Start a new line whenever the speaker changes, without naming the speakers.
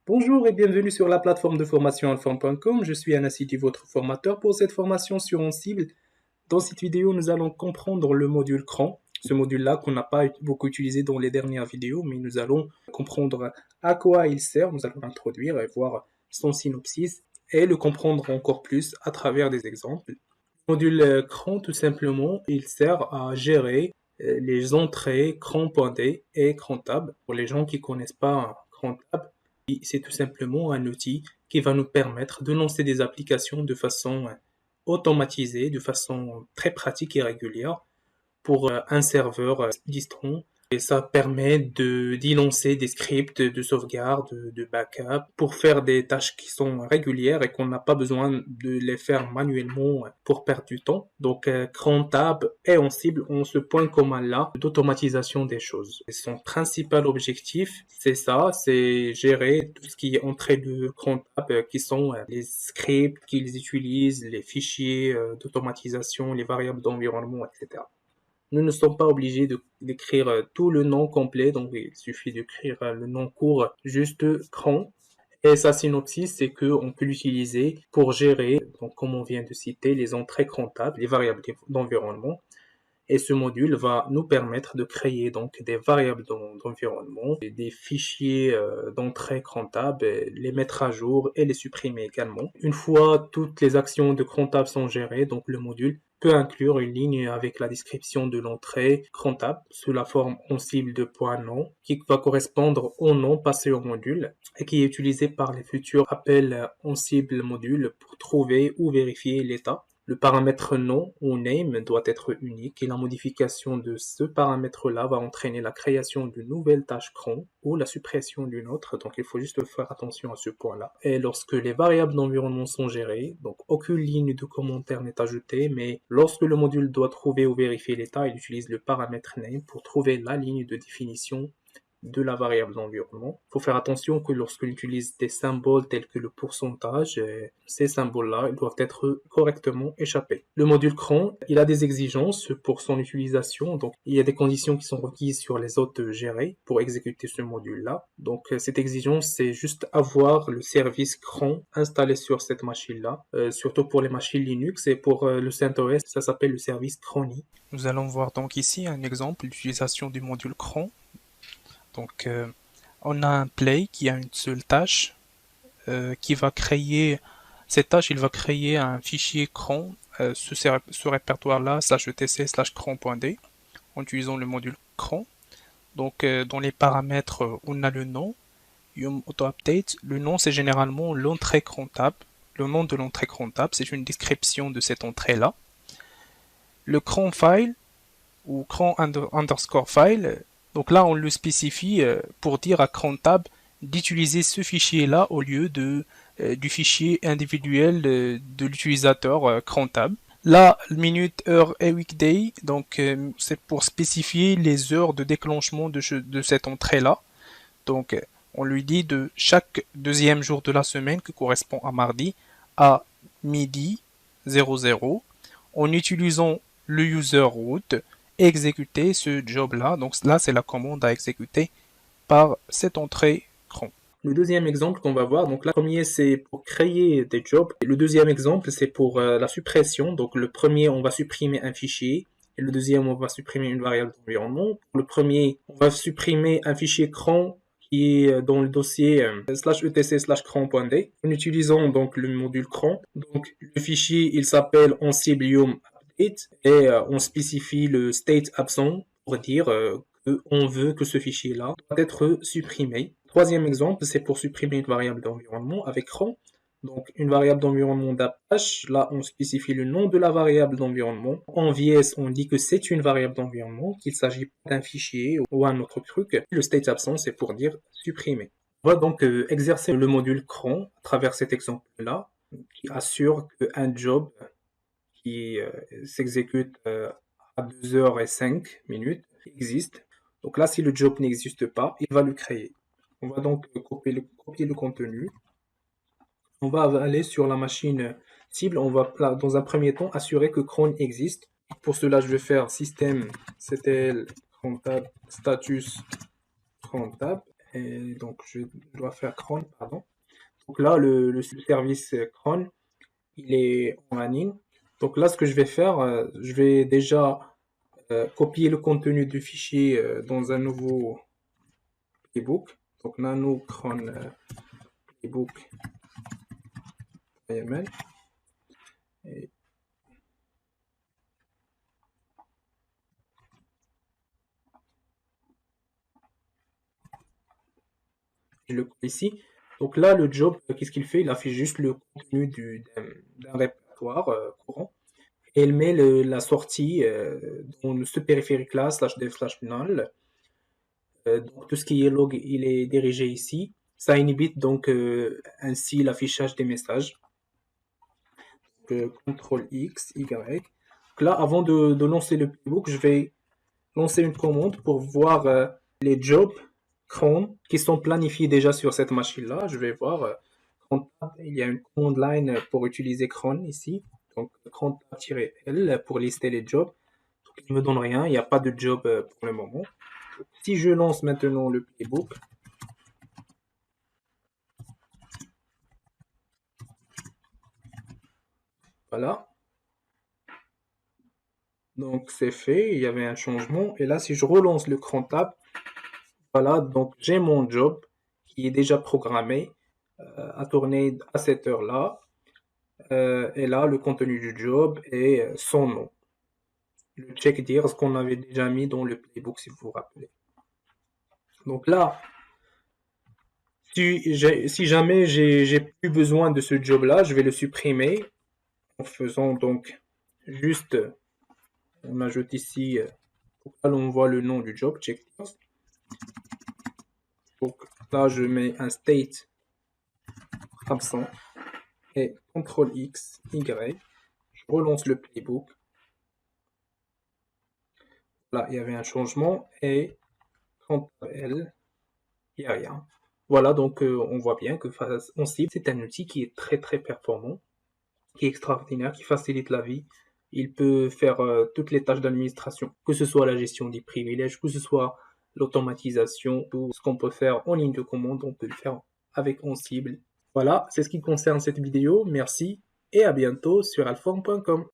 Bonjour et bienvenue sur la plateforme de formation Alform.com. Je suis Anna Sidi, votre formateur pour cette formation sur Ansible. Dans cette vidéo, nous allons comprendre le module cran. Ce module-là qu'on n'a pas beaucoup utilisé dans les dernières vidéos, mais nous allons comprendre à quoi il sert. Nous allons l'introduire et voir son synopsis et le comprendre encore plus à travers des exemples. Le module cran, tout simplement, il sert à gérer les entrées cran.d et cran.tab. Pour les gens qui ne connaissent pas cran.tab, c'est tout simplement un outil qui va nous permettre de lancer des applications de façon automatisée, de façon très pratique et régulière pour un serveur distron. Et ça permet d'y lancer des scripts de sauvegarde, de backup, pour faire des tâches qui sont régulières et qu'on n'a pas besoin de les faire manuellement pour perdre du temps. Donc, cran.tab et Ansible ont ce point commun-là d'automatisation des choses. Et son principal objectif, c'est ça, c'est gérer tout ce qui est entrée de cran.tab, qui sont les scripts qu'ils utilisent, les fichiers d'automatisation, les variables d'environnement, etc. Nous ne sommes pas obligés d'écrire tout le nom complet, donc il suffit d'écrire le nom court, juste cran. Et sa synopsis, c'est qu'on peut l'utiliser pour gérer, donc comme on vient de citer, les entrées crantables, les variables d'environnement. Et ce module va nous permettre de créer donc des variables d'environnement, des fichiers d'entrée crantables, les mettre à jour et les supprimer également. Une fois toutes les actions de crantab sont gérées, donc le module peut inclure une ligne avec la description de l'entrée crantab sous la forme Ansible de .nom qui va correspondre au nom passé au module et qui est utilisé par les futurs appels Ansible module pour trouver ou vérifier l'état. Le paramètre nom ou name doit être unique et la modification de ce paramètre-là va entraîner la création d'une nouvelle tâche cron ou la suppression d'une autre. Donc il faut juste faire attention à ce point-là. Et lorsque les variables d'environnement sont gérées, donc aucune ligne de commentaire n'est ajoutée, mais lorsque le module doit trouver ou vérifier l'état, il utilise le paramètre name pour trouver la ligne de définition de la variable d'environnement. Il faut faire attention que lorsqu'on utilise des symboles tels que le pourcentage, ces symboles-là ils doivent être correctement échappés. Le module cran, il a des exigences pour son utilisation, donc il y a des conditions qui sont requises sur les hôtes gérés pour exécuter ce module-là. Donc cette exigence, c'est juste avoir le service cran installé sur cette machine-là, surtout pour les machines Linux et pour le CentOS, ça s'appelle le service crani.
Nous allons voir donc ici un exemple d'utilisation du module cran. Donc, on a un play qui a une seule tâche qui va créer, cette tâche, il va créer un fichier cron, ce répertoire-là, /etc/cron.d, en utilisant le module cron. Donc, dans les paramètres, on a le nom, yum auto-update. Le nom, c'est généralement l'entrée cron-tab. Le nom de l'entrée cron-tab, c'est une description de cette entrée-là. Le cron file, ou cron underscore file, donc là, on le spécifie pour dire à crontab d'utiliser ce fichier-là au lieu du fichier individuel de l'utilisateur crontab. Là, minute, heure et weekday, donc c'est pour spécifier les heures de déclenchement de cette entrée-là. Donc, on lui dit de chaque deuxième jour de la semaine, qui correspond à mardi, à midi 00, en utilisant le user root, exécuter ce job-là. Donc là, c'est la commande à exécuter par cette entrée cron.
Le deuxième exemple qu'on va voir, donc là, le premier c'est pour créer des jobs. Et le deuxième exemple c'est pour la suppression. Donc le premier, on va supprimer un fichier. Et le deuxième, on va supprimer une variable d'environnement. Pour le premier, on va supprimer un fichier cron qui est dans le dossier /etc/cron.d en utilisant donc le module cron. Donc le fichier, il s'appelle Ansible yum update et on spécifie le state absent pour dire qu'on veut que ce fichier-là doit être supprimé. Troisième exemple, c'est pour supprimer une variable d'environnement avec cron. Donc une variable d'environnement d'Apache, là on spécifie le nom de la variable d'environnement. En VS, on dit que c'est une variable d'environnement, qu'il s'agit d'un fichier ou un autre truc. Le state absent, c'est pour dire supprimer. On va donc exercer le module cron à travers cet exemple-là, qui assure qu'un job qui s'exécute à 2h05 existe. Donc là, si le job n'existe pas, il va le créer. On va donc copier le contenu. On va aller sur la machine cible. On va, dans un premier temps, assurer que cron existe. Pour cela, je vais faire système ctl crontab status crontab. Et donc, je dois faire cron, pardon. Donc là, le service cron, il est en ligne. Donc là, ce que je vais faire, je vais déjà copier le contenu du fichier dans un nouveau playbook. Donc nano cron playbook.yml. Et je le colle ici. Donc là, le job, qu'est-ce qu'il fait? Il affiche juste le contenu d'un répertoire courant. Et il met la sortie dans ce périphérique là, /dev /null. Donc tout ce qui est log, il est dirigé ici. Ça inhibite donc ainsi l'affichage des messages. CTRL X, Y. Donc là, avant de lancer le playbook, je vais lancer une commande pour voir les jobs cron qui sont planifiés déjà sur cette machine-là. Je vais voir, il y a une command line pour utiliser cron ici. Donc cron-l pour lister les jobs. Donc, il ne me donne rien, il n'y a pas de job pour le moment. Si je lance maintenant le playbook, voilà. Donc c'est fait, il y avait un changement. Et là, si je relance le cron tab, voilà, donc j'ai mon job qui est déjà programmé à tourner à cette heure-là. Et là, le contenu du job et son nom. Le check dire, ce qu'on avait déjà mis dans le playbook, si vous vous rappelez. Donc là, si jamais j'ai plus besoin de ce job-là, je vais le supprimer en faisant donc juste, on ajoute ici, pour que l'on voit le nom du job, check dire. Donc là, je mets un state absent et CTRL X, Y. Je relance le playbook. Là, il y avait un changement et CTRL, il n'y a rien. Voilà, donc on voit bien que OnCible, c'est un outil qui est très très performant, qui est extraordinaire, qui facilite la vie. Il peut faire toutes les tâches d'administration, que ce soit la gestion des privilèges, que ce soit l'automatisation, tout ce qu'on peut faire en ligne de commande, on peut le faire avec OnCible. Voilà, c'est ce qui concerne cette vidéo. Merci et à bientôt sur alform.com.